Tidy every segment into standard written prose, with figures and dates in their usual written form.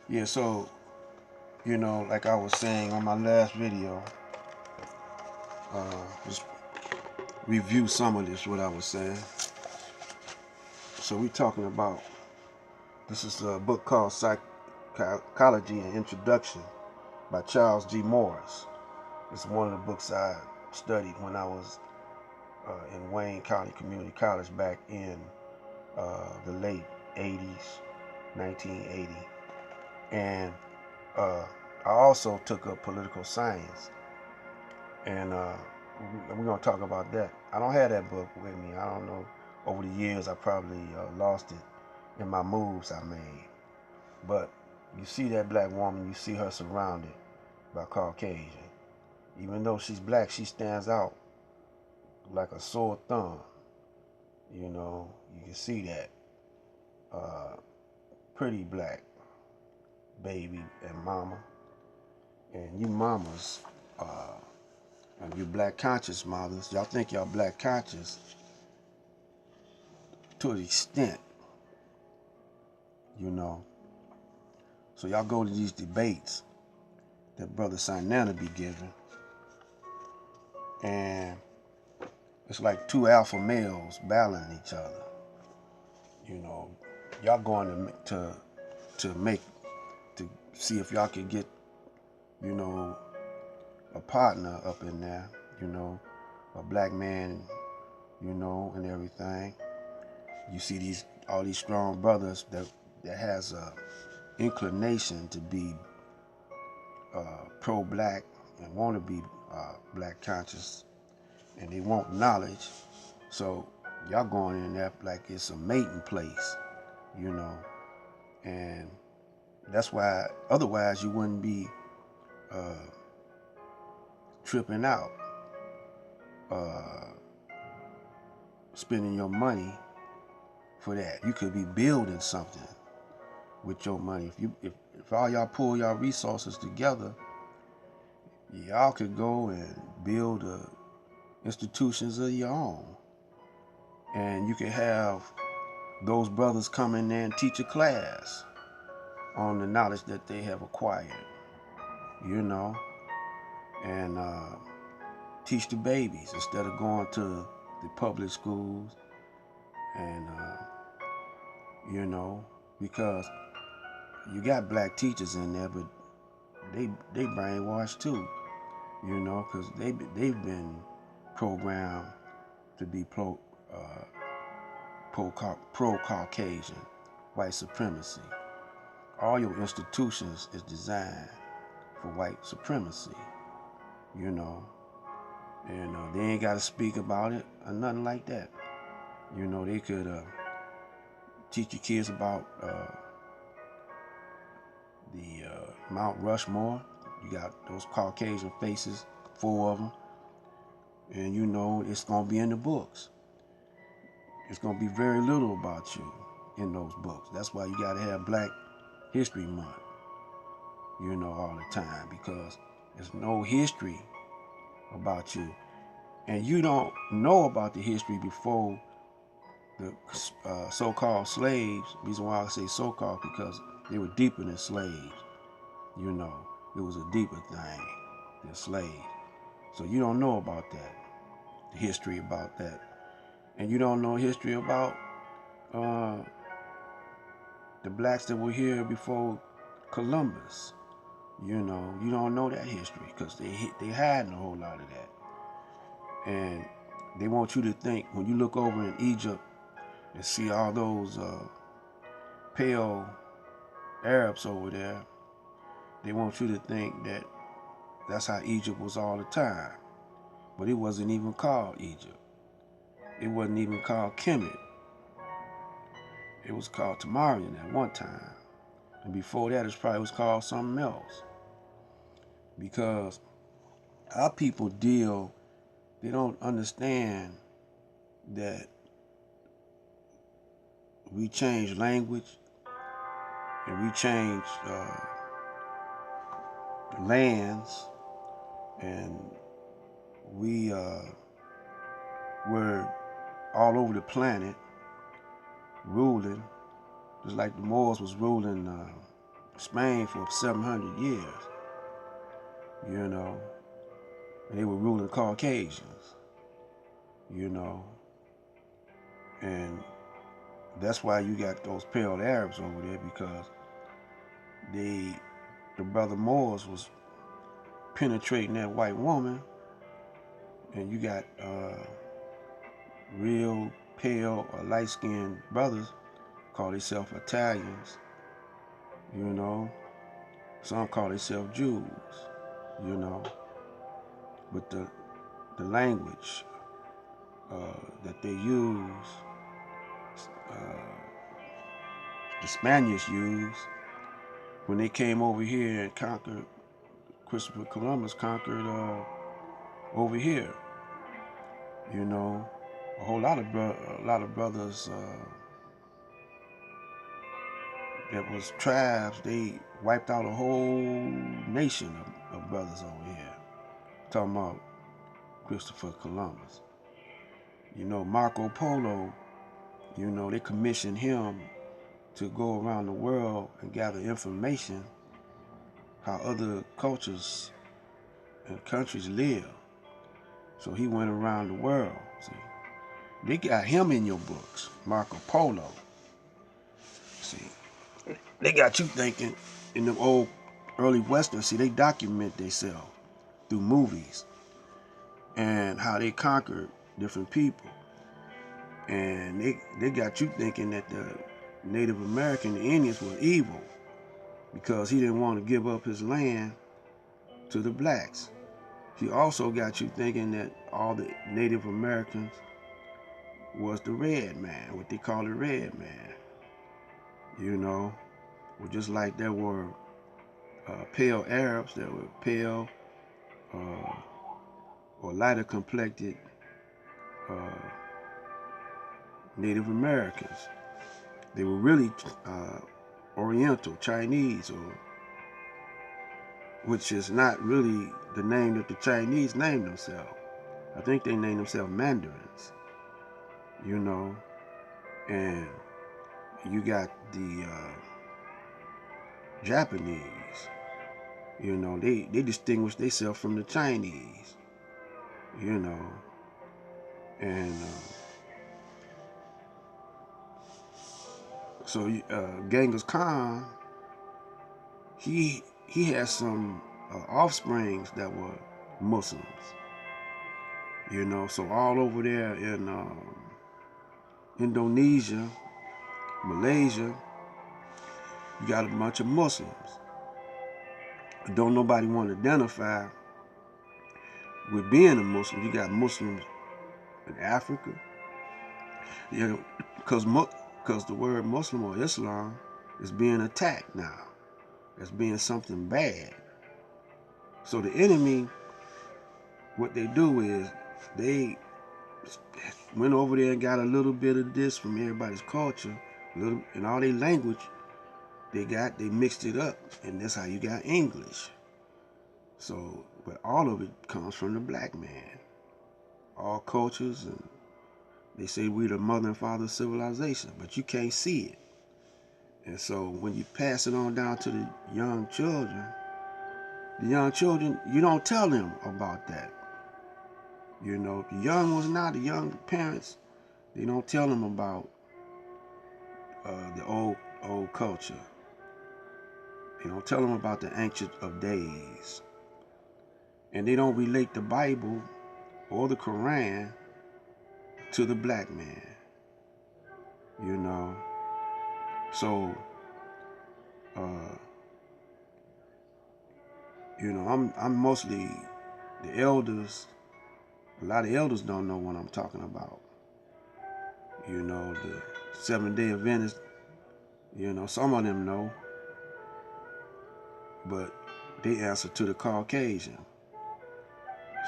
Yeah, so, like I was saying on my last video, just review some of this, what I was saying. So we talking about, this is a book called Psychology and Introduction by Charles G. Morris. It's one of the books I studied when I was in Wayne County Community College back in the late 80s, 1980. And I also took up political science, and we're going to talk about that. I don't have that book with me. I don't know. Over the years, I probably lost it in my moves I made. But you see that black woman, you see her surrounded by Caucasian. Even though she's black, she stands out like a sore thumb. You can see that. Uh, Pretty black baby and mama. And you mamas, and you black conscious mothers, y'all think y'all black conscious to an extent, you know. So y'all go to these debates that Brother Sinana be giving, and it's like two alpha males battling each other. You know, y'all going to see if y'all can get, a partner up in there, a black man, and everything. You see all these strong brothers that has a inclination to be pro-black and want to be black conscious, and they want knowledge. So y'all going in there like it's a mating place, you know, and that's why otherwise you wouldn't be tripping out, uh, spending your money for that. You could be building something with your money. If all y'all pull y'all resources together, y'all could go and build institutions of your own, and you could have those brothers come in there and teach a class on the knowledge that they have acquired, you know, and teach the babies instead of going to the public schools, and because you got black teachers in there, but they brainwashed too, because they've been programmed to be pro Caucasian, white supremacy. All your institutions is designed for white supremacy, you know, and they ain't got to speak about it or nothing like that. They could teach your kids about the Mount Rushmore. You got those Caucasian faces, 4 of them, and it's gonna be in the books. It's gonna be very little about you in those books. That's why you gotta have Black History Month, all the time, because there's no history about you, and you don't know about the history before the so-called slaves. The reason why I say so-called, because they were deeper than slaves. It was a deeper thing than slaves. So you don't know about that, the history about that, and you don't know history about the blacks that were here before Columbus. You don't know that history because they hiding a whole lot of that, and they want you to think when you look over in Egypt and see all those pale Arabs over there. They want you to think that that's how Egypt was all the time, but it wasn't even called Egypt. It wasn't even called Kemet. It was called Tamarian at one time, and before that, it probably was called something else. Because our people they don't understand that we change language and we change lands, and we were all over the planet ruling, just like the Moors was ruling Spain for 700 years, you know, and they were ruling Caucasians, you know, and that's why you got those pale Arabs over there, because the brother Moors was penetrating that white woman, and you got real pale or light-skinned brothers call themselves Italians, you know. Some call themselves Jews, you know. But the language that they use, the Spaniards used when they came over here and conquered. Christopher Columbus conquered over here, you know. A lot of brothers that was tribes. They wiped out a whole nation of brothers over here. Talking about Christopher Columbus. You know, Marco Polo, you know, they commissioned him to go around the world and gather information how other cultures and countries live. So he went around the world. See, they got him in your books, Marco Polo. See, they got you thinking in the old early westerns. See, they document themselves through movies and how they conquered different people. And they got you thinking that the Native American, the Indians, were evil because he didn't want to give up his land to the blacks. He also got you thinking that all the Native Americans was the red man, what they call the red man. You know, well, just like there were pale Arabs, there were pale or lighter complected Native Americans. They were really Oriental, Chinese, or which is not really the name that the Chinese named themselves. I think they named themselves Mandarins, you know. And you got the Japanese, you know, they distinguish themselves from the Chinese, you know. And so Genghis Khan, he has some offsprings that were Muslims, you know. So all over there in Indonesia, Malaysia, you got a bunch of Muslims. Don't nobody want to identify with being a Muslim. You got Muslims in Africa, you know, because the word Muslim or Islam is being attacked now as being something bad. So the enemy, what they do is they went over there and got a little bit of this from everybody's culture, little in all their language. They mixed it up, and that's how you got English. So, but all of it comes from the black man. All cultures, and they say we're the mother and father of civilization, but you can't see it. And so when you pass it on down to the young children, you don't tell them about that. You know, the young ones now, the young parents, they don't tell them about the old culture. They don't tell them about the Ancient of Days. And they don't relate the Bible or the Quran to the black man. You know. So, you know, I'm mostly the elders. A lot of elders don't know what I'm talking about. You know, the Seventh-day Adventists, you know, some of them know, but they answer to the Caucasian.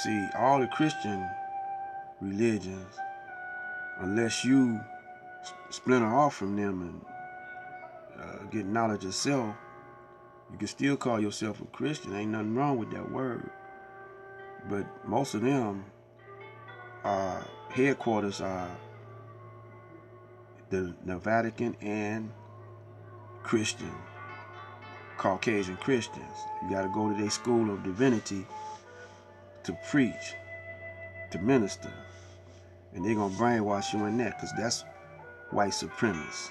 See, all the Christian religions, unless you splinter off from them and get knowledge of self, you can still call yourself a Christian. Ain't nothing wrong with that word. But most of them headquarters are the Vatican and Christian. Caucasian Christians. You got to go to their school of divinity to preach, to minister. And they're going to brainwash you in that because that's white supremacists.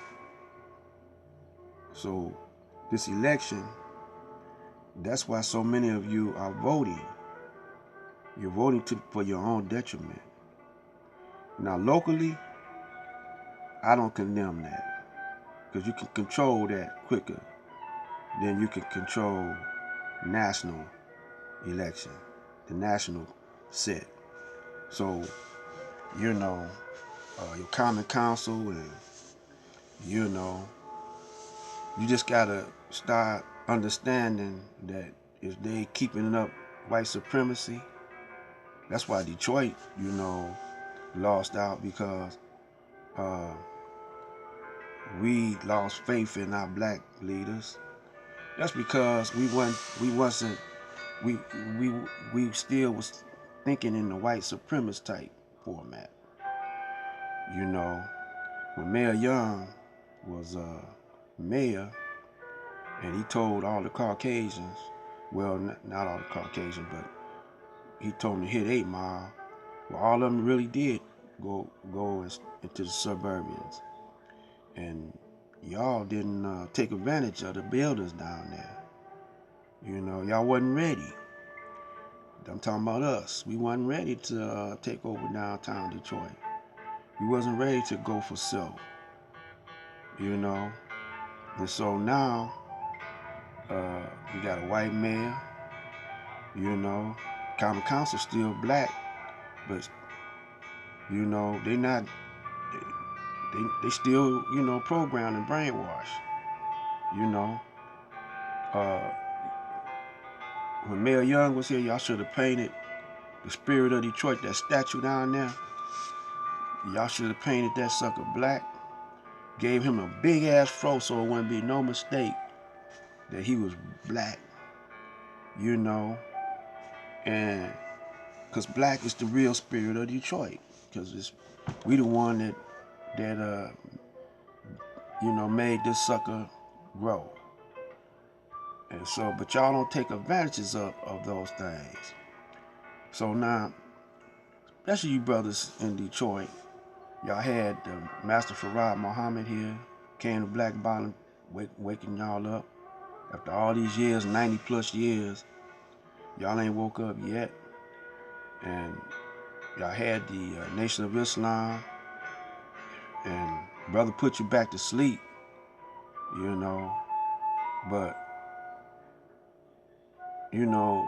So this election, that's why so many of you are voting. You're voting for your own detriment. Now locally, I don't condemn that because you can control that quicker than you can control national election, the national set. So, you know, your common council and, you know, you just gotta start understanding that if they keeping up white supremacy, that's why Detroit, you know, lost out because we lost faith in our black leaders. That's because we still was thinking in the white supremacist type format. You know, when Mayor Young was mayor, and he told all the Caucasians, well, not all the Caucasians, but he told them to hit 8 Mile. Well, all of them really did go into the suburbs, and y'all didn't take advantage of the buildings down there. You know, y'all wasn't ready. I'm talking about us. We wasn't ready to take over downtown Detroit. We wasn't ready to go for self. You know, and so now we got a white mayor. You know, common council still black, but you know they not. They still, you know, programmed and brainwashed. You know, when Mayor Young was here, y'all should have painted the spirit of Detroit, that statue down there. Y'all should have painted that sucker black. Gave him a big ass fro so it wouldn't be no mistake that he was black. You know, and because black is the real spirit of Detroit. Because we the one that you know, made this sucker grow. And so, but y'all don't take advantages of those things. So now, especially you brothers in Detroit, y'all had Master Farad Muhammad here, came to Black Bottom, waking y'all up. After all these years, 90 plus years, y'all ain't woke up yet. And y'all had the Nation of Islam, and brother put you back to sleep, you know, but you know,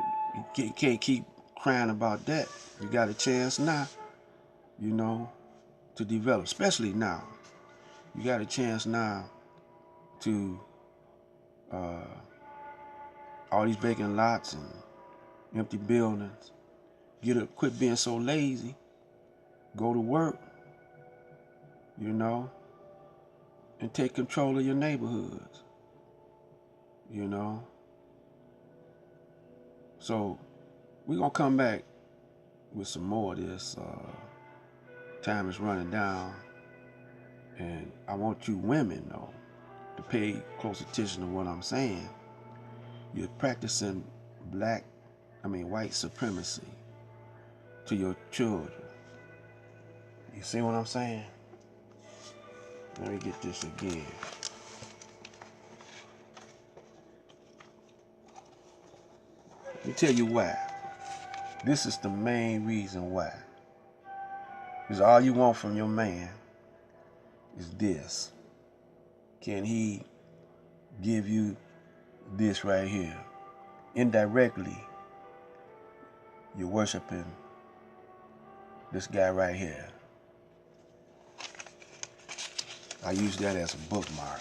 you can't keep crying about that. You got a chance now, you know, to develop, especially now. You got a chance now to all these vacant lots and empty buildings. Quit being so lazy. Go to work, you know, and take control of your neighborhoods, you know. So we're gonna come back with some more of this. Time is running down, and I want you women though to pay close attention to what I'm saying. You're practicing white supremacy to your children. You see what I'm saying? Let me get this again. Let me tell you why. This is the main reason why. Because all you want from your man is this. Can he give you this right here? Indirectly, you're worshiping this guy right here. I use that as a bookmark.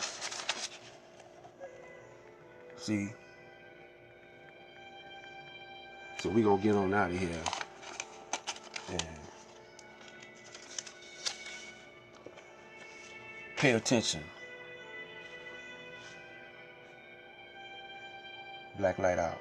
See? So we're going to get on out of here. And pay attention. Black light out.